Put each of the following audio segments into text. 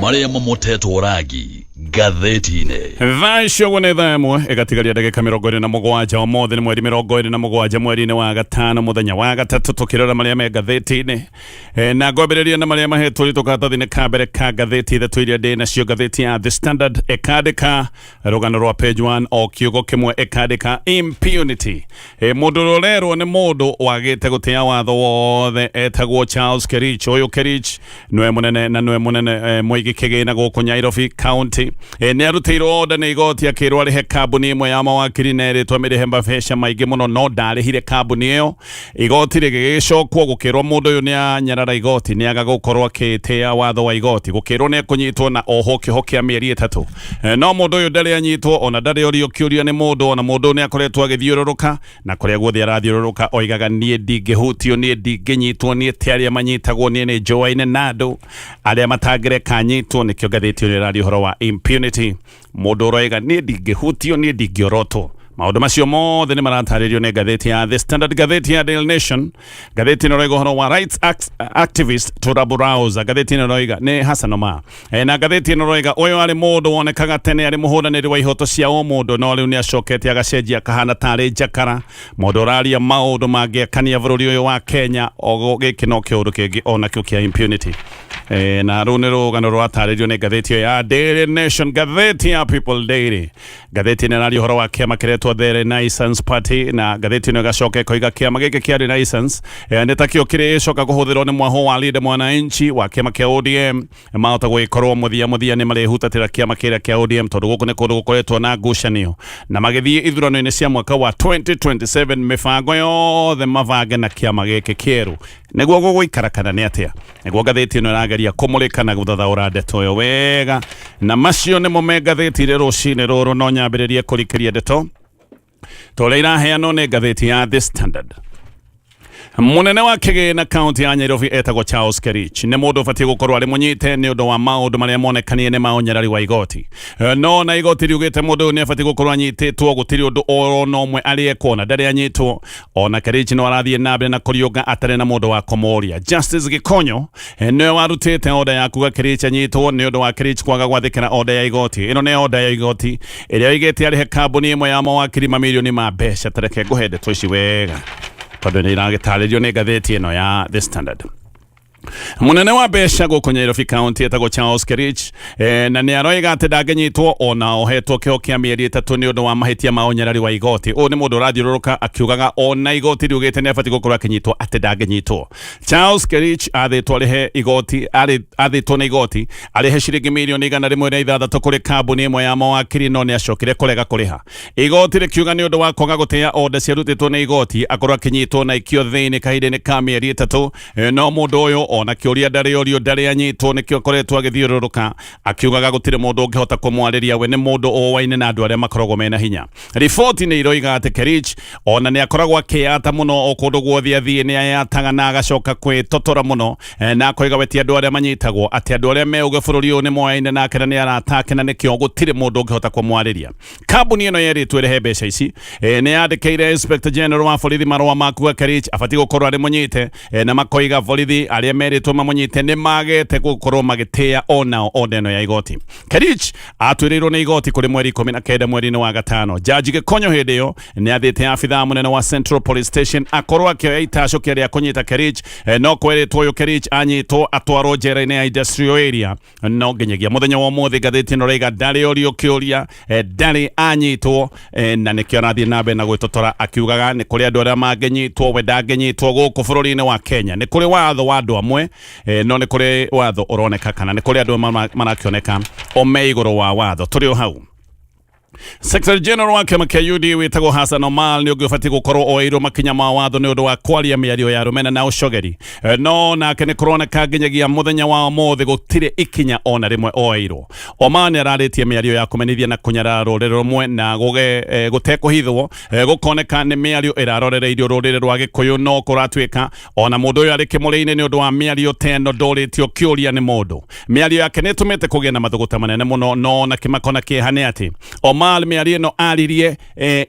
maria mamotetwo rangi ngathĩti-inĩ. Thaa icio gũnĩ thaa ĩmwe ĩgatigaria ndagĩka 27 ũmũthĩ nĩ mweri 27 mweri-inĩ wa gatano mũthenya wa gatatũ tũkĩrora marĩa me ngathĩti-inĩ na ngwambĩrĩria na marĩa mahetwo rĩtũ karatathi-inĩ ka mbere ka ngathĩti ithatũ iria ndĩ nacio. Ngathĩti ya The Standard ĩkandĩka rũgano rwa page 1 o kiugo kĩmwe ĩkandĩka impunity. Mũndũ ũrerwo nĩ mũndũ wagĩte gũtĩa watho wothe etagwo Charles Kerich. Ũyũ Kerich nĩwe mũnene na nĩwe mũnene mũigi kĩgĩna gũkũ Nyairobi County. Nĩ arutĩirwo oda nĩ igoti akĩrwo arĩhe kambuni ĩmwe ya mawakiri na ĩrĩtwo mĩrĩhe mbeca maingĩ mũno no ndarĩhire kambuni ĩyo. Igoti rĩgĩgĩcokwo gũkĩrwo mũndũ ũyũ nĩ anyarara igoti nĩ aga gũkorwo akĩtĩa watho wa igoti. Gũkĩrwo nĩ ekũnyitwo na oho kĩoho kĩa mĩeri 3. No mũndũ ũyũ ndarĩ anyitwo ona ndarĩ orio kĩũria nĩ mũndũ ona mũndũ nĩ akoretwo agĩthiũrũrũka na kũrĩa guothe arathiũrũrũka oigaga niĩ ndingĩhutio niĩ ndingĩnyitwo niĩ ti arĩa manyitagwo niĩ nĩ njũaine na andũ arĩa matangĩreka anyitwo. Nĩkĩo ngathĩti ĩyo ĩraria ũhoro wa impunity. Mũndũ ũroiga niĩ ndingĩhutio niĩ ndingĩorotwo. Maũndũ macio mothe nĩ maratarĩrio nĩ ngathĩti ya The Standard. Ngathĩti ya Daily Nation, ngathĩti ĩno ĩroiga ũhoro wa rights activist Turabu Rauza. Ngathĩti ĩno ĩroiga nĩ Hassan Omar na ngathĩti ĩno ĩroiga ũyũ arĩ mũndũ wonekaga tene arĩ mũhũranĩri wa ihoto cia o mũndũ no rĩu nĩ acokete agacenjia kahana tarĩ njakara. Mũndũ ũraria maũndũ mangĩakania bũrũri ũyũ wa Kenya o gĩkĩ no kĩũndũ kĩngĩ ona kĩo kĩa impunity. Na rũu nĩ rũgano rwatarĩrio nĩ ngathĩti ĩyo ya Daily Nation. Ngathĩti ya People Daily, ngathĩti ĩno ĩraria ũhoro wa kĩama kĩretwo The Renaissance Party na ngathĩti ĩno ĩgacoka ĩkoiga kĩama gĩkĩ kĩa Renaissance nĩ takĩo kĩrĩcoka kũhũthĩrwo nĩ mwaho wa Linda Mwananchi wa kĩama kĩa ODM mahota gũgĩkorwo mũthia nĩ marĩhutatĩra kĩama kĩrĩa kĩa ODM tondũ gũkũ nĩ kũndũ gũkoretwo na ngucanio na magĩthiĩ ithurano-inĩ cia mwaka wa 2027 mĩbango yothe mabange na kĩama gĩkĩ kĩerũ nĩguo gũgũikara kana nĩ atĩa. Nĩguo ngathĩti ĩno ĩrageria kũmũrĩka na gũthathaũra ndeto ĩyo wega na macio nĩmo me ngathĩti-inĩ rũcinĩ rũrũ no nyambĩrĩrie kũrikĩria ndeto tũrĩa iraheanwo nĩ ngathĩti ya The Standard. Munene wa kĩgĩna kaunti ya Nyairobi etagwo Charles Kerich nĩ mũndũ ũbatiĩ gũkorwo arĩ mũnyite nĩ ũndũ wa maũndũ marĩa monekanie nĩ maũnyarari wa igoti. No na igoti riugĩte mũndũ ũyũ nĩ abatiĩ gũkorwo anyitĩtwo gũtirĩ ũndũ ona ũmwe arĩekwo na ndarĩ anyitwo. Ona Kerich no arathiĩ na mbere na kũriũnga atarĩ na mũndũ wa kũmũria. Justice Gikonyo nĩwe warutĩte oda ya kuga Kerich anyitwo nĩ ũndũ wa Kerich kwaga gwathĩkĩra oda ya igoti. Ĩno nĩ oda ya igoti ĩrĩa oigĩte arĩhe kambuni ĩmwe ya mawakiri mamirioni ma mbeca. Tareke ngũhe ndeto ici wega tondũ nĩ iragĩtarĩrio nĩ ngathĩti ĩno ya The Standard. Munene wa mbeca gũkũ Nyairobi County etagwo Charles Kerich na nĩ aroiga atĩ ndangĩnyitwo ona ohetwo kĩoho kĩa mĩeri 3 nĩ ũndũ wa mahĩtia ma ũnyarari wa igoti. Ũyũ nĩ mũndũ ũrathiũrũrũka akiugaga ona igoti riugĩte nĩ abatiĩ gũkorwo akĩnyitwo atĩ ndangĩnyitwo. Charles Kerich athĩtwo arĩhe igoti athĩtwo nĩ igoti arĩhe ciringi mirioni 106 kũrĩ kambuni ĩmwe ya mawakiri no nĩ acokire kũrega kũrĩha. Igoti rĩkiuga nĩ ũndũ wa kwaga gũtĩa oda ciarutĩtwo nĩ igoti akorwo akĩnyitwo na ikio thĩinĩ kahinda-inĩ ka mĩeri 3 no mũndũ ũyũ ona kĩũria ndarĩ orio ndarĩ anyitwo nĩkĩo akoretwo agĩthiũrũrũka akiugaga gũtirĩ mũndũ ũngĩhota kũmwarĩria we nĩ mũndũ ũwaine na andũ arĩa makoragwo mena hinya. Riboti nĩ iroiga atĩ Kerich ona nĩ akoragwo akĩyata mũno o kũndũ guothe athiĩ nĩ ayataga na agacoka kwĩtotora mũno na akoiga we ti andũ arĩa manyitagwo atĩ andũ arĩa me ũgĩ bũrũri ũyũ nĩ moyaine nake na nĩ aratake na nĩkĩo gũtirĩ mũndũ ũngĩhota kũmwarĩria. Kambuni ĩno yerĩtwo ĩrĩhe mbeca ici nĩ yandĩkĩire Inspector General wa borithi marũa ma kuga Kerich abatiĩ gũkorwo arĩ mũnyite na makoiga borithi arĩa merĩtwo mamũnyite nĩ magete gũkorwo magĩtĩa onao oda ĩno ya igoti. Kerich atuĩrĩirwo nĩ igoti kũrĩ mweri 19 mweri-inĩ wa gatano. Jaji Gikonyo hĩndĩ ĩyo nĩ athĩte abithaa mũnene wa Central Police Station akorwo akĩoya itacũkia rĩa kũnyita Kerich no kwĩrĩtwo ũyũ Kerich anyitwo atwarwo njera-inĩ ya industrial area no nginyagia mũthenya wa ũmũthĩ ngathĩti ĩno ĩroiga ndarĩ orio kĩũria ndarĩ anyitwo na nĩkĩo arathiĩ na mbere na gwĩtotora akiugaga nĩ kũrĩ andũ arĩa mangĩnyitwo we ndangĩnyitwo gũkũ bũrũri-inĩ wa Kenya. Nĩ kũrĩ watho wa andũ amwe no nĩ kũrĩ watho ũroneka kana nĩ kũrĩ andũ marakĩoneka o me igũrũ wa watho. Tũrĩ o hau. Secretary General wa kĩama kĩa UD wĩtagwo Hassan Omar nĩ ũngĩ ũbatiĩ gũkorwo oĩirwo makinya ma watho nĩ ũndũ wa kwaria mĩario ya rũmena na ũcogeri. No nake nĩ kũroneka nginyagia mũthenya wa ũmũthĩ gũtirĩ ikinya ona rĩmwe oĩirwo. Omar nĩ ararĩtie mĩario ya kũmenithia na kũnyarara rũrĩrĩ rũmwe na gũtekũhithwo gũkoneka nĩ mĩario ĩrarorereirio rũrĩrĩ rwa Gĩkũyũ no kũratuĩka ona mũndũ ũyũ arĩ kĩmũrĩ-inĩ nĩ ũndũ wa mĩario teno ndũrĩtio kĩũria nĩ mũndũ. Mĩario yake nĩ ĩtũmĩte kũgĩa na mathũgũta manene mũno no na kĩmakona kĩeha nĩ atĩ Omar Omal mĩario ĩno aririe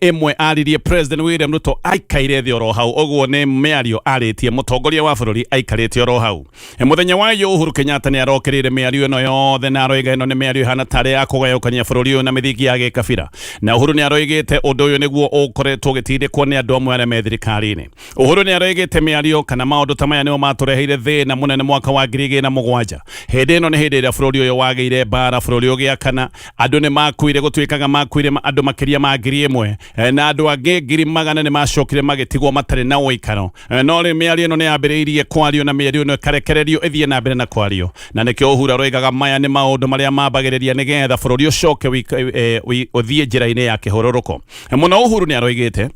ĩmwe aririe President William Ruto aikaire thĩ oro hau ũguo nĩ mĩario arĩtie mũtongoria wa bũrũri aikarĩte oro hau mũthenya wa Uhuru Kenyatta nĩ arokĩrĩire mĩario ĩno yothe na aroiga ĩno nĩ mĩario ihana tarĩ ya kũgayũkania bũrũri ũyũ na mĩthingi ya gĩkabira na Uhuru nĩ aroigĩte ũndũ ũyũ nĩguo ũkoretwo ũgĩtindĩkwo nĩ andũ amwe arĩa me thirikari-inĩ Uhuru nĩ aroigĩte mĩario kana maũndũ ta maya nĩmo matũreheire thĩna mũnene mwaka wa 2007 hĩndĩ ĩno nĩ hĩndĩ ĩrĩa bũrũri ũyũ wagĩire mbara bũrũri ũgĩakana andũ nĩ makuire gũtuĩkaga makuire andũ makĩria ma 1,000 na andũ angĩ 100,000 nĩ macokire magĩtigwo matarĩ na ũikaro no rĩu mĩario ĩno nĩ yambĩrĩirie kwario na mĩario ĩno ĩkarekererio ĩthiĩ na mbere na kwario na nĩkĩo Uhuru aroigaga maya nĩ maũndũ marĩa mambagĩrĩria nĩgetha bũrũri ũcoke ũthiĩ njĩra-inĩ ya kĩhũrũrũko mũno Uhuru nĩ aroigĩte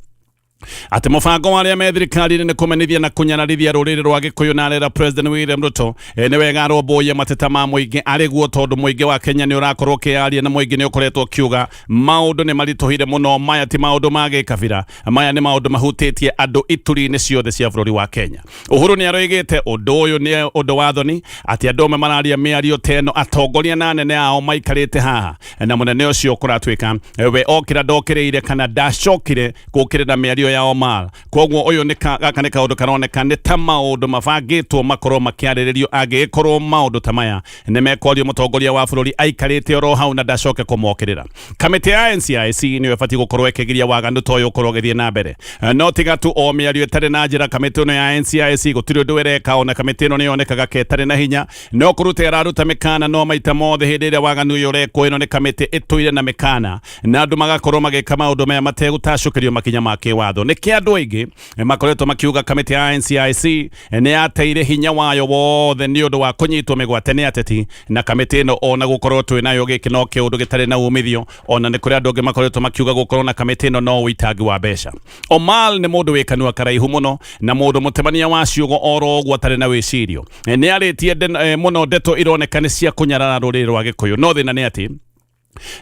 ati mũbango wa arĩa me thirikari-inĩ nĩ kũmenithia na kũnyararithia rũrĩrĩ rwa Gĩkũyũ na arera President William Ruto nĩ wega arũmbũiye mateta ma mũingĩ arĩguo tondũ mũingĩ wa Kenya nĩ ũrakorwo ũkĩaria na mũingĩ nĩ ũkoretwo ũkiuga maũndũ nĩ maritũhire mũno maya ti maũndũ ma gĩkabira maya nĩ maũndũ mahutĩtie andũ ituri-inĩ ciothe cia bũrũri wa Kenya Uhuru nĩ aroigĩte ũndũ ũyũ nĩ ũndũ wa thoni ati andũ amwe mararia mĩario teno atongoria na anene ao maikarĩte haha na mũnene ũcio kũratuĩka we okĩra ndokĩrĩire kana ndacokire gũkĩrĩra mĩario ya Omal koguo ũyũ nĩ gaka nĩ kaũndũ karoneka nĩ ta maũndũ mabangĩtwo makorwo makĩarĩrĩrio angĩkorwo maũndũ ta maya nĩ mekwario mũtongoria wa bũrũri aikarĩte oro hau na ndacoke kũmokĩrĩra kamĩtĩ ya NCIC nĩ ĩbatiĩ gũkorwo ĩkĩgiria waganu ta ũyũ ũkorwo ũgĩthiĩ na mbere no tiga tu o mĩario ĩtarĩ na njĩra kamĩtĩ ĩno ya NCIC gũtirĩ ũndũ ĩreka ona kamĩtĩ ĩno nĩ yonekaga ketarĩ na hinya no kũruta ĩraruta mĩkana no maita mothe hĩndĩ ĩrĩa waganu ũyũ ũrekwo ĩno nĩ kamĩtĩ ĩtũire na mĩkana na andũ magakorwo magĩka maũndũ maya mategũtacũkĩrio makinya ma kĩwatho nĩkĩ andũ aingĩ makoretwo makiuga kamĩtĩ ya NCIC nĩ yateire hinya wayo wothe nĩ ũndũ wa kũnyitwo mĩgwate nĩ ateti na kamĩtĩ ĩno ona gũkorwo twĩ nayo gĩkĩ no kĩũndũ gĩtarĩ na umithio ona nĩ kũrĩ andũ angĩ makoretwo makiuga gũkorwo na kamĩtĩ ĩno no ũitangi wa mbeca Omal nĩ mũndũ wĩ kanua karaihu mũno na mũndũ mũtemania wa ciugo oro ũguo atarĩ na wĩcirio nĩ arĩtie mũno ndeto ironeka nĩ cia kũnyarara rũrĩrĩ rwa Gĩkũyũ no thĩna nĩ atĩ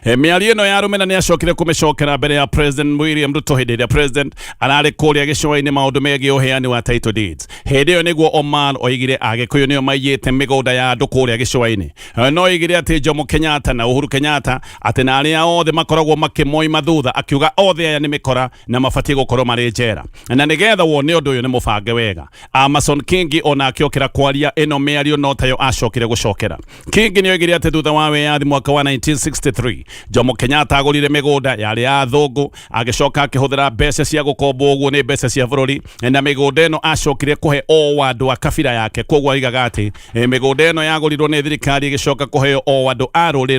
mĩario ĩno ya rũmena nĩ acokire kũmĩcokera mbere ya President William Ruto hĩndĩ ĩrĩa President ararĩ kũrĩa gĩcũa-inĩ maũndũ megiĩ ũheani wa title deeds hĩndĩ ĩyo nĩguo Omal oigire Agĩkũyũ nĩo maiyĩte mĩgũnda ya andũ kũrĩa gĩcũa-inĩ no oigire atĩ Jomo Kenyatta na Uhuru Kenyatta atĩ na arĩa othe makoragwo makĩmoima thutha akiuga othe aya nĩ mĩkora na mabatiĩ gũkorwo marĩ njera na nĩgetha wone ũndũ ũyũ nĩ mũbange wega Amason Kingi ona akiokĩra kwaria ĩno mĩario no tayo acokire gũcokera Kingi nĩ oigire atĩ thutha wa wĩyathi mwaka wa 1963 Jomo Kenyatta agũrire mĩgũnda yarĩ ya athũngũ agĩcoka akĩhũthĩra mbeca cia gũkomba ũguo nĩ mbeca cia bũrũri na mĩgũnda ĩno acokire kũhe o andũ a kabira yake koguo oigaga atĩ mĩgũnda ĩno yagũrirwo nĩ thirikari ĩgĩcoka kũheo o andũ a rũrĩrĩ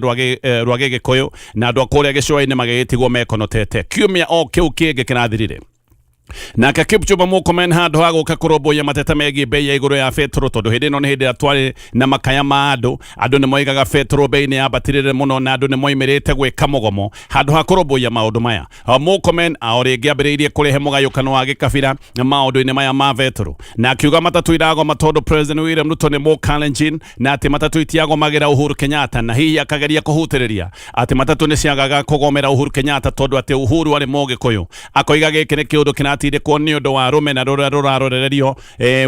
rwa Gĩkũyũ na andũ a kũrĩa gĩcũa-inĩ magĩgĩtigwo mekonotete kiumia o kĩu kĩngĩ kĩrathirire nake Kipchumba Murkomen handũ ha gũka kũrũmbũiya mateta megiĩ bei ya igũrũ ya betũrũ tondũ hĩndĩ ĩno nĩ hĩndĩ ĩrĩa twarĩ na makaya ma andũ nĩ moigaga betũrũ bei nĩ yambatĩrĩre mũno na andũ nĩ moimĩrĩte gwĩka mũgomo handũ ha kũrũmbũiya maũndũ maya Murkomen o rĩngĩ ambĩrĩirie kũrehe mũgayũkano wa gĩkabira maũndũ-inĩ maya ma betũrũ na akiuga matatũ iragoma tondũ President William Ruto nĩ Mũkalenjin na atĩ matatũ itiagomagĩra Uhuru Kenyatta na hihi akageria kũhutĩrĩria atĩ matatũ nĩ ciagaga kũgomera Uhuru Kenyatta tondũ atĩ Uhuru arĩ Mũgĩkũyũ akoiga gĩkĩ nĩ kĩũndũ atindĩkwo nĩ ũndũ wa rũmena rũrĩa rũrarorererio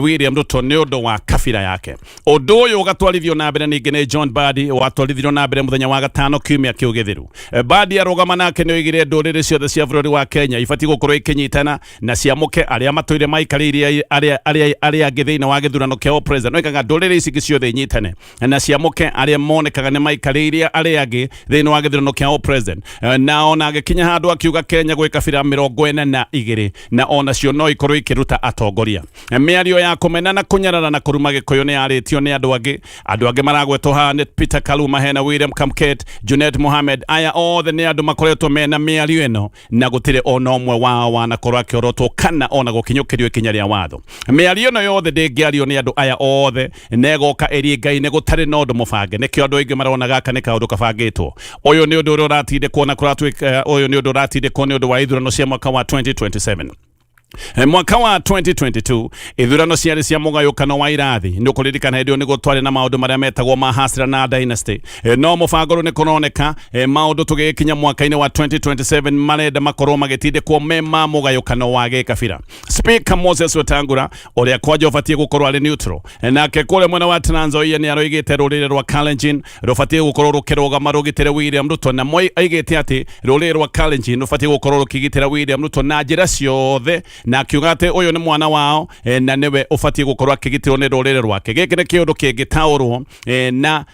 William Ruto nĩ ũndũ wa kabira yake ũndũ ũyũ ũgatwarithio na mbere ningĩ nĩ John Badi watwarithirio na mbere mũthenya wa gatano kiumia kĩu gĩthiru Badi arũgama nake nĩ oigire ndũrĩrĩ ciothe cia bũrũri wa Kenya ibatiĩ gũkorwo ikĩnyitana na ciamũke arĩa matũire maikarĩire arĩa angĩ thĩinĩ wa gĩthurano kĩa president oigaga ndũrĩrĩ ici ciothe inyitane na ciamũke arĩa monekaga nĩ maikarĩire arĩa angĩ thĩinĩ wa gĩthurano kĩa president na ona agĩkinya handũ akiuga Kenya gwĩ kabira 42 na ona cio no ikorwo ikiruta atongoria mĩario ya kũmena na kũnyarara na kũruma Gĩkũyũ nĩ yarĩtio nĩ andũ angĩ maragwetwo haha nĩ Peter Kaluma hena William Kamket Junet Mohamed aya othe nĩ andũ makoretwo mena mĩario ĩno na gũtirĩ ona ũmwe wao wanakorwo akĩorotwo kana ona gũkinyũkĩrio ikinya rĩa watho mĩario ĩno yothe ndĩngĩario nĩ andũ aya othe negoka ĩrĩ ngai-inĩ gũtarĩ na ũndũ mũbange nĩkĩo andũ aingĩ marona gaka nĩ kaũndũ kabangĩtwo ũyũ nĩ ũndũ ũrĩa ũratindĩkwo na kũratwĩka ũyũ nĩ ũndũ ũratindĩkwo nĩ ũndũ wa ithurano cia mwaka wa 2027 Mwaka wa 2022 ithurano ciarĩ cia mũgayũkano wa irathi nĩ ũkũririkana hĩndĩ ĩyo nĩ gũtwarĩ na maũndũ marĩa metagwo ma Hasra na Dynasty. No mũbango rĩu nĩ kũroneka maũndũ tũgĩkinya mwaka-inĩ wa 2027 marenda makorwo magĩtindĩkwo me ma mũgayũkano wa gĩkabira. Speaker Moses Wetangula ũrĩa kwanja ũbatiĩ gũkorwo arĩ neutral, nake kũrĩa mwena wa Trans Nzoia nĩ aroigĩte rũrĩrĩ rwa Kalenjin rũbatiĩ gũkorwo rũkĩrũgama rũgitĩre William Ruto, na Moi aigĩte atĩ rũrĩrĩ rwa Kalenjin rũbatiĩ gũkorwo rũkĩgitĩra William Ruto na njĩra ciothe, na akiuga atĩ ũyũ nĩ mwana wao na nĩwe ũbatiĩ gũkorwo akĩgitĩrwo nĩ rũrĩrĩ rwake. Gĩkĩ nĩ kĩũndũ kĩngĩtaũrwo na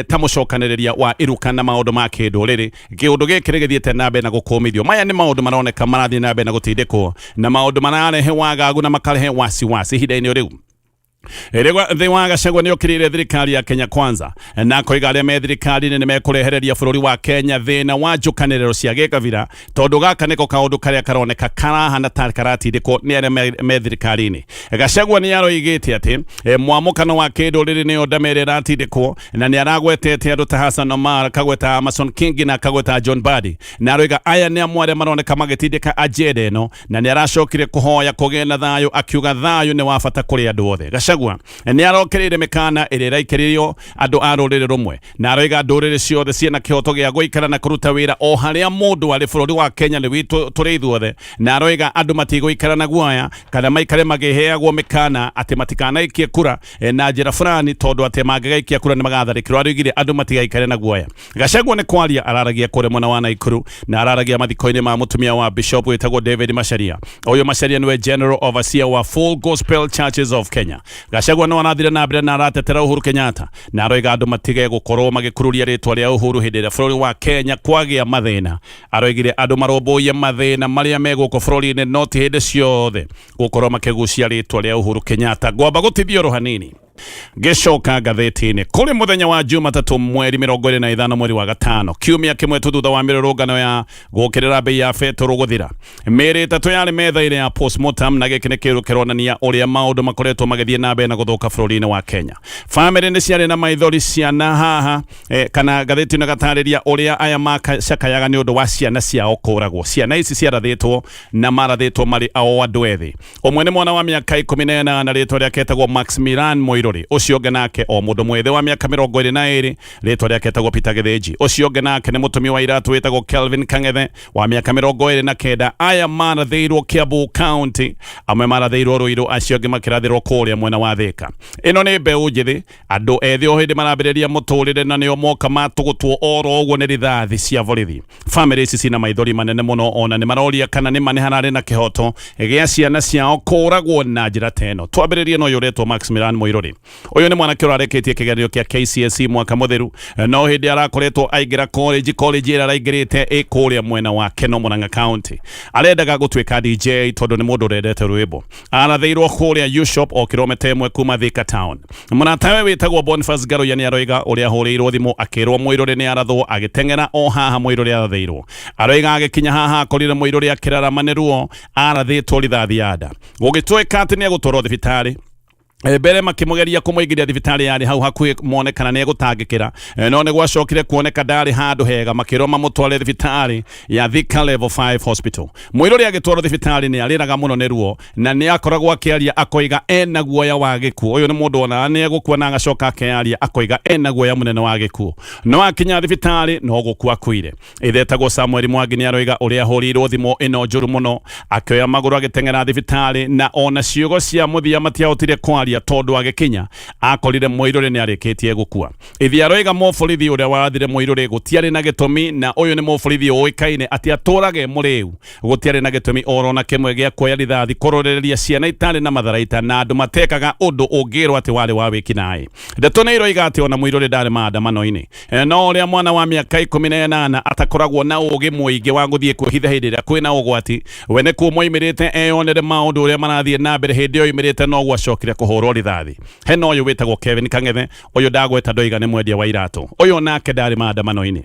ta mũcokanĩrĩria wa iruka na maũndũ ma kĩndũrĩrĩ. Kĩũndũ gĩkĩ gĩthiĩte na mbere na gũkũmithio. Maya nĩ maũndũ maroneka marathiĩ na mbere na gũtindĩkwo, na maũndũ mararehe wagagu na makarehe wasiwasi ihinda-inĩ rĩu. Thĩ wa Gachagua nĩ okĩrĩire thirikari ya Kenya Kwanza na koiga arĩa me thirikari-inĩ nĩ mekũrehereria bũrũri wa Kenya thĩna wa njũkanĩrĩro cia gĩkabira, tondũ gaka nĩko kaũndũ karĩa karoneka karahana ta karatindĩkwo nĩ arĩa me thirikari-inĩ. Gachagua nĩ aroigĩte atĩ mwamũkano wa kĩndũrĩrĩ nĩyo ndamĩrĩra iratindĩkwo, na nĩ aragwetete andũ ta Hassan Omar, akagweta Amason Kingi na akagweta John Mbadi, na aroiga aya nĩ amwe arĩa maroneka magĩtindĩka ajenda ĩno, na nĩ aracokire kũhoya kũgĩe na thayũ, akiuga thayũ nĩ wa bata kũrĩ andũ othe. Gachagua nĩ arokereire mĩkana ĩrĩa ĩraikĩrĩrio andũ a rũrĩrĩ rũmwe, na aroiga ndũrĩrĩ ciothe ciĩna kĩhoto gĩa gũikara na kũruta wĩra o harĩa mũndũ arĩ bũrũri wa Kenya nĩ witũ tũrĩ ithuothe, na aroiga andũ matigũikara na guoya kana maikare makĩheagwo mĩkana atĩ matikanaikie kura na njĩra fulani, tondũ atĩ mangĩgaikia kura nĩ magatharĩkĩrwo. Aroigire andũ matigaikare na guoya. Gachagua nĩ kwaria araragia kũrĩa mwena wa Naikuru, na araragia mathiko-inĩ ma mũtumia wa Bishop wĩtagwo David Macharia. Ũyũ Macharia nĩwe General Overseer wa Full Gospel Churches of Kenya. Gachagua no arathire na mbere na aratetera Uhuru Kenyatta, na aroiga andũ matige gũkorwo magĩkururia rĩtwa rĩa Uhuru hĩndĩ ĩrĩa bũrũri wa Kenya kwagĩa mathĩna. Aroigire andũ marũmbũiye mathĩna marĩa megũkũ bũrũri-inĩ, no ti hĩndĩ ciothe gũkorwo makĩgucia rĩtwa rĩa Uhuru Kenyatta. Ngwamba gũtithio ro hanini gĩcoka ngathĩti-inĩ kũrĩ mũthenya wa Jumatatũ mweri 25 mweri wa gatano, kiumia kĩmwe tu thutha wa mĩrũrũngano ya gũkĩrĩra bei ya betũrũ gũthira. Mĩĩrĩ ĩtatũ yarĩ metha-inĩ ya postmortem, na gĩkĩ nĩ kĩrũ kĩronania ũrĩa maũndũ makoretwo magĩthiĩ na mbere na gũthũka bũrũri-inĩ wa Kenya. Famĩlĩ nĩ ciarĩ na maithori ciana haha, kana ngathĩti-inĩ gatarĩria ũrĩa aya macakayaga nĩ ũndũ wa ciana ciao kũragwo. Ciana ici ciarathĩtwo na marathĩtwo marĩ o andũ ethĩ. Ũmwe nĩ mwana wa mĩaka 18 na rĩtwa rĩake etagwo Maximilian Moirori. Ũcio ũngĩ nake o mũndũ mwĩthĩ wa mĩaka 22 rĩtwa rĩake etagwo Peter Githinji. Ũcio ũngĩ nake nĩ mũtumia wa iratũ wĩtagwo Kelvin Kang'ethe wa mĩaka 29. Aya marathĩirwo Kiambu County, amwe marathĩirwo Ruiru, acio angĩ makĩrathĩrwo kũrĩa mwena wa Thika. Ĩno nĩ mbeũ njĩthĩ, andũ ethĩ o hĩndĩ marambĩrĩria mũtũrĩre, na nĩo moka matũgũtwo oro ũguo nĩ rithathi cia borithi. Famĩlĩ ici cina maithori manene mũno, ona nĩ maroria kana nĩ mane hararĩ na kĩhoto gĩa ciana ciao kũragwo na njĩra ta ĩno. Twambĩrĩrie no ũretwo Maximilian Moirori. Ũyũ nĩ mwanake ũrarĩkĩtie kĩgeranio kĩa KCSE mwaka mũtheru, no hĩndĩ arakoretwo aingĩra college ĩrĩa araingĩrĩte kũrĩa mwena wa Keno, Murang'a County. Arendaga gũtuĩka DJ tondũ nĩ mũndũ ũrendete rwĩmbo. Arathĩirwo kũrĩa U-Shop o kilomita 1 kuma Thika Town. Mũratawe wĩtagwo Boniface Garoya nĩ aroiga ũrĩa ahũrĩirwo thimũ akĩrwo Moirori nĩ arathwo agĩteng'era o haha Moirori arathĩirwo. Aroiga agĩkinya haha akorire Moirori akĩraramanĩrwo, arathĩtwo rithathi ya nda. Gũgĩtuĩka atĩ nĩ egũtwarwo thibitarĩ. Mbere makĩmũgeria kũmũingĩria thibitarĩ yarĩ hau hakuhĩ mone kana nĩ egũtangĩkĩra, no nĩ gwacokire kuoneka ndarĩ handũ hega, makĩrwo mamũtware thibitarĩ ya Thika Level 5 Hospital. Moirori agĩtwarwo thibitarĩ nĩ arĩraga mũno nĩ ruo, na nĩ akoragwo akĩaria akoiga ena guoya wa gĩkuũ. Ũyũ nĩ mũndũ ona nĩ egũkua na agacoka akearia akoiga ena guoya mũnene wa gĩkuũ. No akinya thibitarĩ no gũkua akuire. Ithetagwo Samuel Mwangi nĩ aroiga ũrĩa ahũrĩirwo thimũ ĩno njũru mũno, akĩoya magũrũ agĩteng'era thibitarĩ, na ona ciugo cia mũthia matiahotire kwaria tondũ agĩkinya akorire Moirori nĩ arĩkĩtie gũkua. Ithi aroiga mũborithi ũrĩa warathire Moirori gũtiarĩ na gĩtũmi, na ũyũ nĩ mũborithi ũĩkaine atĩ atũrage mũrĩu. Gũtiarĩ na gĩtũmi oro na kĩmwe gĩa kuoya rithathi kũrorereria ciana itarĩ na matharaita, na andũ matekaga ũndũ ũngĩrwo atĩ warĩ wa wĩkinaĩ. Ndeto nĩ iroiga atĩ ona Moirori ndarĩ maandamano-inĩ, no ũrĩa mwana wa mĩaka 18 atakoragwo na ũgĩ mũingĩ wa gũthiĩ kwĩhitha hĩndĩ ĩrĩa kwĩna ũgwati, we nĩ kuuma oimĩrĩte eyonere maũndũ ũrĩa marathiĩ na mbere. Hĩndĩ ĩyo oimĩrĩte no gwacokire kũhũrwo rithathi. Hena ũyũ wĩtagwo Kevin Kang'ethe, ũyũ ndagweta ndoiga nĩ mwendia wa iratũ. Ũyũ nake ndarĩ maandamano-inĩ.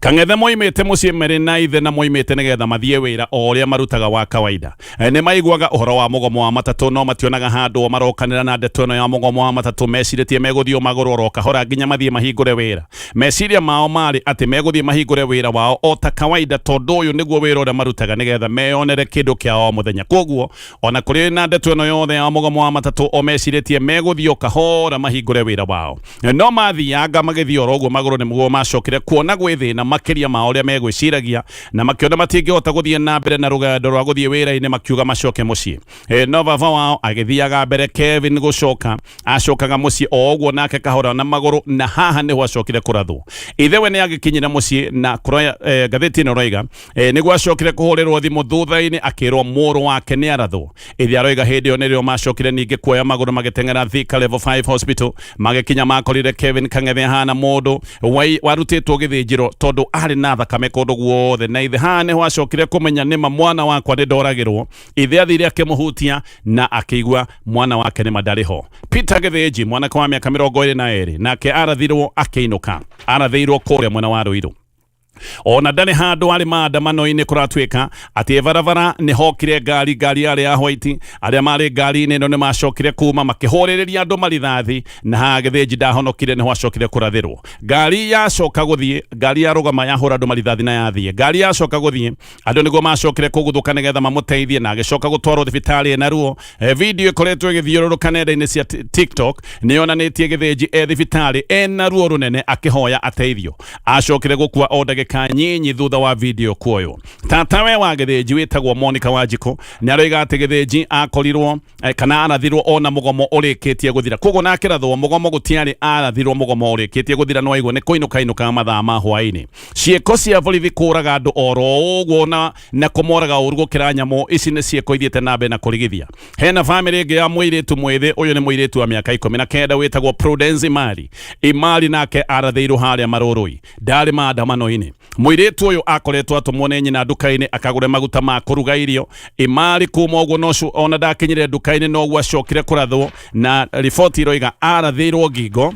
Kang'ethe moimite mucii mere na ithe na moimite nigetha mathie wira o uria marutaga wa kawaida ni maiguaga uhoro wa mugomo wa matatu no mationaga handu marokanira na ndeto ino ya mugomo wa matatu meciritie meguthio maguru ro kahora nginya mathie mahingure wira meciria mao mari ati meguthie mahingure wira wao o ta kawaida tondu uyu niguo wira uria marutaga nigetha meonere kindu kia o muthenya koguo ona kuri na ndeto ino yothe ya mugomo wa matatu o meciritie meguthio kahora mahingure wira wao no mathianga magithio roguo maguru ni mugo macokire kuona gwithina makiria ma uria megwiciragia na makiona matingihota guthie na mbere na rugendo rwa guthie wira-ini makiuga macoke mucii no baba wao agithiaga mbere Kevin gucoka acokaga mucii o uguo nake kahora na maguru na haha niho acokire kurathwo ithewe ni agikinyira mucii na ngathiti ino roiga niguo acokire kuhurirwo thimu thutha-ini akirwo muru wake ni arathwo ithi aroiga hindi iyo nirio macokire ningi kuoya maguru magiteng'era Thika level 5 hospital magikinya makorire Kevin Kang'ethe hana mundu warutitwo githinjiro tondu ari na thakame kundu guothe na ithe haha niho acokire kumenya nima mwana wakwa ni ndoragirwo ithe athire akimuhutia na akigua mwana wake ni madariho Peter Githinji mwana kwa miaka 22 nake arathirwo akiinuka arathirwo kuria mwena wa Ruiru ona ndari handu ari maandamano-ini kuratwika ati varavara ni hokire ngari ari ya white aria mari ngari-ini no ni macokire kuma makihorireria andu marithathi na ha Githinji ndahonokire ni hwacokire kurathirwo ngari yacoka guthie ngari ya rugama yahura andu marithathi na yathie ngari yacoka guthie andu niguo macokire kuguthuka nigetha mamuteithie na agicoka gutwarwo thibitari na ruo video ikoretwo igithiururuka nenda-ini cia TikTok ni onanitie Githinji thibitari ena ruo runene akihoya ateithio acokire gukua o ndagika nyinyi thutha wa video kuoyo tatawe wa Githinji witagwo Monica Wanjiku ni aroiga ati Githinji akorirwo kana arathirwo ona mugomo urikitie guthira koguo nake rathwo mugomo gutiari arathirwo mugomo urikitie guthira no igwo ni kuinuka mathaa ma hwaini cieko cia borithi kuraga andu oro uguo na kumoraga uru gukira nyamo ici ni cieko ithiete na mbere na kurigithia hena family ingi ya mwiritu mwithi uyu ni mwiritu wa miaka 19 witagwo Prudence Imari nake arathirwo haria marurui ndari maandamano-ini mwiritu uyu akoretwo atumwo nyina nduka-ini akagure maguta ma kuruga irio Imari kuma uguo nocu ona ndakinyire nduka-ini no gwa acokire kurathwo na riboti iroiga arathirwo ngingo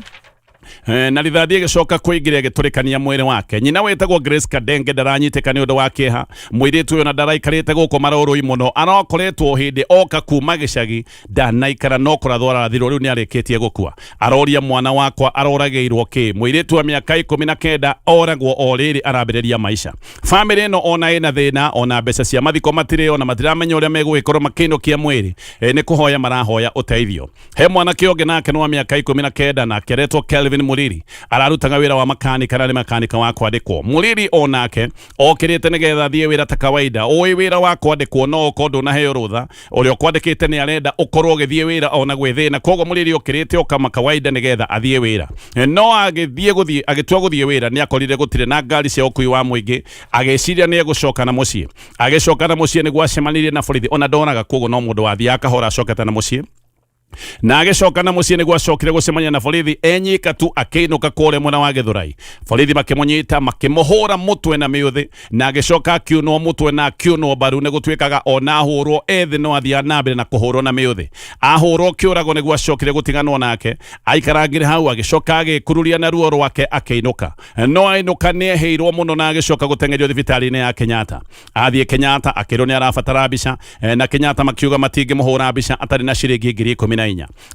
na rithathi gicoka kuingiria giturikania mwiri wake nyina wetagwo Grace Kadenge ndaranyiteka ni undu wa kieha mwiritu uyu na ndaraikarite guku maroroi muno arakoretwo hindi oka kuma gicagi ndanaikara no kurathwo arathirwo riu ni arikitie gukua aroria mwana wakwa arorageirwo ki mwiritu wa miaka 19 oragwo o riri arambiriria maisha family no ona ina thina ona mbeca cia mathiko matire ona matiramenya uria megwikorwo makinukia mwiri ni kuhoya marahoya uteithio he mwana kionge nake no wa miaka 19 na keretwo Kelvin Muriri ararutaga wira wa makanika na makanika wa kwandikwo Muriri onake okirite nigetha thie wira ta kawaida oi wira wa kwandikwo no kondo na heo rutha urio kwandikite ni arenda ukorwo githie wira ona gwithina kogo Muriri okirite okama kawaida nigetha athie wira no agithie agitwa guthie wira ni akorire gutire na ngari cia ukui wa mwingi ageciria ni egucoka na mucii agicoka na mucii ni gwacemanirie na borithi ona ndonaga kogo no mundu wathia akahora acokete na mucii na agicoka na mucii niguo acokire gucemania na borithi enyika tu akiinuka kure mwena wa Githurai borithi makimunyita makimuhura mutwe na miuthi na agicoka akiunwo mutwe na akiunwo baru ni gutwikaga ona ahurwo ethi no athia na mbere na kuhurwo na miuthi ahurwo kiurago niguo acokire gutiganwo nake aikarangire hau agicoka agikururia na ruo rwake akiinuka no ainuka ni eheirwo muno na agicoka gutengerio thibitari-ini ya Kenyatta athie Kenyatta akirwo ni arabatara mbica na Kenyatta makiuga matingi muhura mbica atari na ciringi 10,000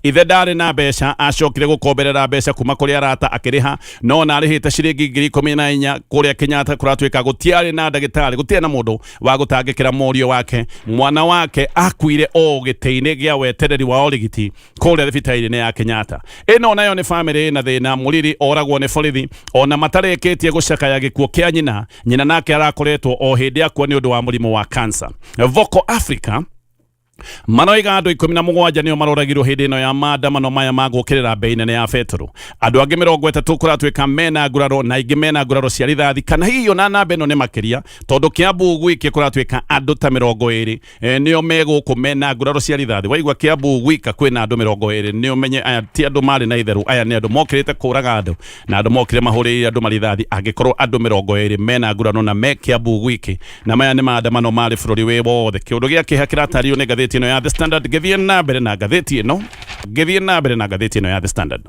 ithe ndari na mbeca acokire gukomberera mbeca kuma kuri arata akiriha no na arihite ciringi 10,000 kuria Kenyatta kuratwika gutiari na ndagitari gutiana mundu wa gutangikira morio wake mwana wake akuire o giteine gia wetereri wa origiti kuria thibitari-ini ya Kenyatta ino nayo ni family na thina Muriri oragwo ni borithi ona matareketie gucakaya gikuo kia nyina nake arakoretwo o hindi akwa ni undu wa murimu wa cancer Vocal Africa Manoiga andu 17 nio maroragirwo hindi ino ya maandamano maya magukirira bei nene ya betoro andu angi 30 kuratwika mena nguraro na ingi mena nguraro cia rithathi kana hiyo na namba ino ni makiria tondu Kiambu iki kuratwika andu ta 20 nio meguku mena nguraro cia rithathi waigwa Kiambu ika kwina andu 20 nio menye aya ti andu mari na itheru aya ni andu mokirite kuraga andu na andu mokire mahurire andu marithathi angikorwo andu 20 mena nguraro na me Kiambu iki na maya ni maandamano mari bururi we wothe kiundu gia kihakira tario ni gatheti ino ya The Standard githie na mbere na gatheti ino ya The Standard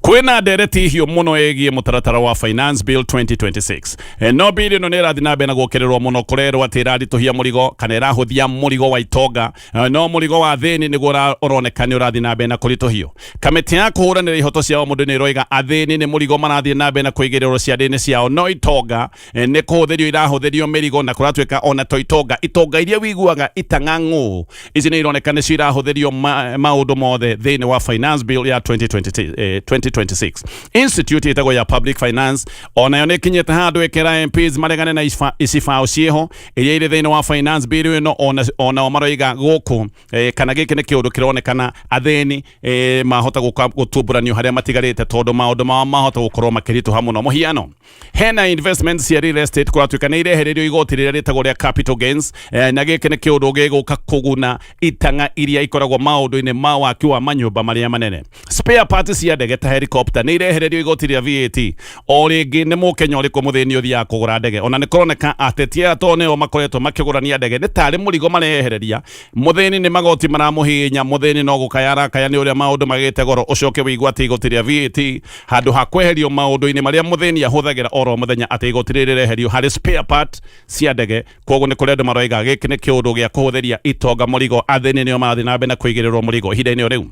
kwina ndereti hiyo muno egie mutaratara wa Finance Bill 2026 no bill no nera thinabe na gukererwo muno kurerwo atirari tuhia murigo kana irahuthia murigo wa Itonga no murigo wa thini ni gura oronekane urathi nabe na kurituhio kamiti ya kuhuranira ihoto ciao mundu ni roiga athini ni murigo marathi nabe na kuigiriro ciadini ciao no Itonga ni kuhuthirio irahuthirio mirigo na kuratweka ona to Itonga iria wiguaga itang'ang'u ici ni ironekane cirahuthirio maundu mothe thini wa Finance Bill ya 2026 Institute itago ya Public Finance ona yo nekinyete handu ekera MPs maregane na isifao cieho iria iri thini wa Finance Bill no ona maroiga guku kana giki ni kiundu kironekana athini mahota gutumburanio haria matigarite tondu maundu mahota gukorwo makirituha muno muhiano hena investments cia real estate kuratwika ni irehererio igoti riria ritagwo ria capital gains na giki ni kiundu giguka kuguna itanga iria ikoragwo maundu-ini ma waki wa manyumba maria manene spare parts cia ndege ta helicopter ni irehererio igoti ria VAT o ringi ni mukenya uriku muthini uthia kugura ndege ona ni kuroneka atetia to neo makoretwo makigurania ndege ni tari murigo marehereria muthini ni magoti maramuhinya muthini no gukayara kaya ni uria maundu magite goro ucoke wigwa ati igoti ria VAT handu ha kweherio maundu-ini maria muthini ahuthagira oro muthenya ati igoti rireherio hari spare part cia ndege koguo ni kuria maroiga giki ni kiundu gia kuhuthiria Itonga murigo athini nio marathi nabe na kuigirirwo murigo ihinda-ini riu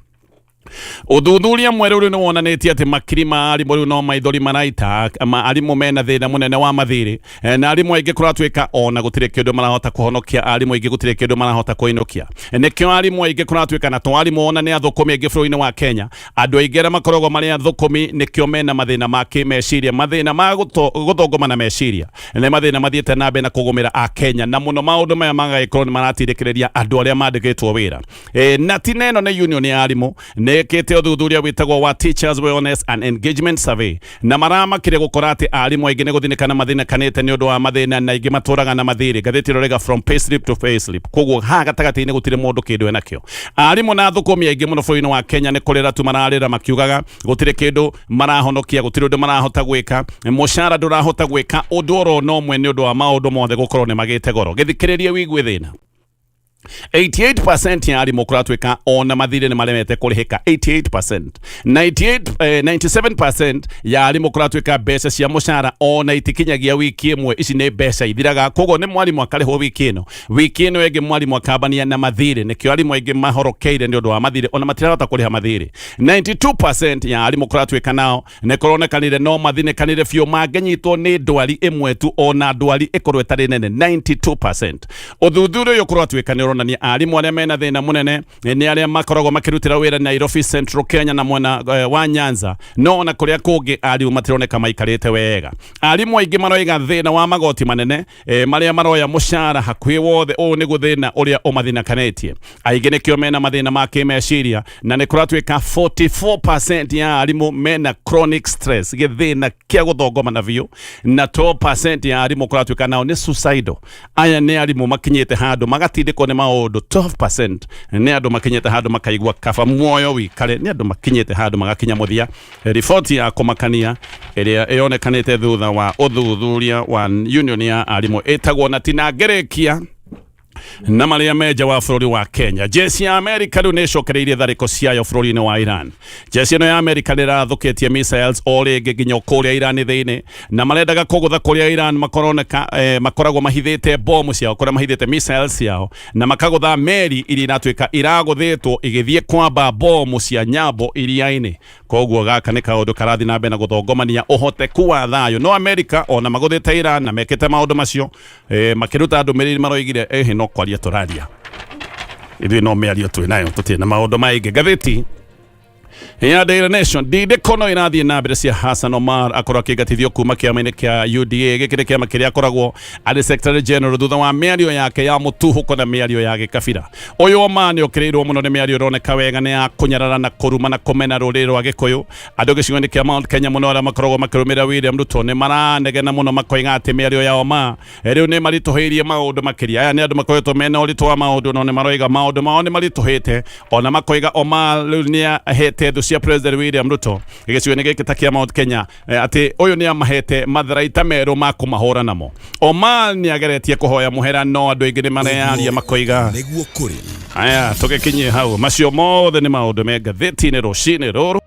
uthuthuria mweru uri ni wonanitie ati makiri ma arimu riu no maithori maraita arimu mena thina munene wa mathiri na arimu aingi kuratwika ona gutire kindu marahota kuhonokia arimu aingi gutire kindu marahota kuinokia nikio arimu aingi kuratwika na to arimu ona ni athukumi aingi bũrũri-inĩ wa Kenya andu aingi aria makoragwo mari athukumi nikio mena mathina ma kimeciria mathina ma guthongoma na meciria na mathina mathiete nabe na kugumira a Kenya na muno maundu maya magaikorwo ni maratindikiriria andu aria mandikitwo wira na tineno ni union ya arimu nekete uthuthuria witagwo wa Teachers Wellness and Engagement Survey na maramakire gukora ati arimu aingi ni guthinikana mathina kanete ni undu wa mathina na aingi maturaga na mathiri gatheti rorega from payslip to payslip koguo ha gatagati-ini gutire mundu kindu enakio arimu na thukumi aingi muno bũrũri-inĩ wa Kenya ni kurira tu mararira makiugaga gutire kindu marahonokia gutire undu marahota gwika mushara ndurahota gwika undu oro no mwe ni undu wa maundu mothe gukorwo ni magite goro githikiririe wigwe thina 88% ya arimu kuratwika ona mathire ni maremete kurihika 88% 97% ya arimu kuratwika mbeca cia mushara ona itikinyagia wiki imwe ici ni mbeca ithiraga koguo ni mwarimu akarihwo wiki ino enge mwarimu akabania na mathire nikio arimu aingi mahorokeire ni undu wa mathire ona matirahota kuriha mathire 92% ya arimu kuratwika nao ni kuronekanire no mathine fio mangenyitwo ni ndwari imwe tu ona ndwari ikorwo itari nene 92% uthuthuria uyu kuratwika ni ni arimu aria mena thina munene ni aria makoragwo makirutira wira Nairobi Central Kenya na mwena wa Nyanza no na kuria kungi arimu matironeka maikarite wega arimu aingi maroiga thina wa magoti manene maria maroya mushara hakuhi wothe o ni guthina uria umathina kanetie aingi nikio mena mathina ma kimeciria na ni kuratwika 44% ya arimu mena chronic stress githina kia guthongoma na vio na 12% ya arimu kuratwika nao ni suicidal aya ni arimu makinyite handu magatindikwo ni maundu 12% ni andu makinyite handu makaigwa kaba muoyo wikare ni andu makinyite handu magakinya muthia ripoti ya kumakania iria ionekanite thutha wa uthuthuria wa union ya arimu etagwo na tinangerekia na maria meja wa bũrũri wa Kenya jeshi ya Amerika riu ni cokereirie thariko ciayo bũrũri-inĩ wa Iran jeshi ino ya Amerika nirathukitie missiles o ringi nginya kuria Iran thiini na marendaga kugutha kuria Iran makoragwo mahithite bomu ciao kuria mahithite missiles ciao na makagutha meri iria inatwika iraguthitwo igithie kwamba bomu cia nyambo iria-ini koguo gaka ni kaundu karathi nabe na guthongomania uhoteku wa thayo no Amerika ona maguthite Iran na mekite maundu macio makiruta andu meriri maroigire no kwaria turaria ithui no miario twi nayo tutie na maundu maingi gatheti ya Daily Nation ndinde kono irathie na mbere cia Hassan Omar akorwo akigatithio kuma kiama-ini kia UDA gikire kiama kiria akoragwo ari Secretary General thutha wa miario yake ya mutuhuko na miario ya gikabira uyu Omar ni okirirwo muno ni miario roneka wega ni ya kunyarara na kuruma na kumena ruriri rwa gikuyu andu gicigo-ini kia Mount Kenya muno aria makoragwo makirumira William Ruto ni maranegena muno makoiga ati miario ya Omar riu ni marituhirie maundu makiria aya ni andu makoretwo mena uritu wa maundu no ni maroiga maundu mao ni marituhite ona makoiga Omar riu ni ahete thu cia President William Ruto gicigo-ini giki ta kia Mount Kenya ati uyu ni amahete matharaita meru ma kumahura namo Omar ni ageretie kuhoya muhera no andu aingi ni marearia makoiga aya tugekinyie hau macio mothe ni maundu me gatheti-ini rucini ruru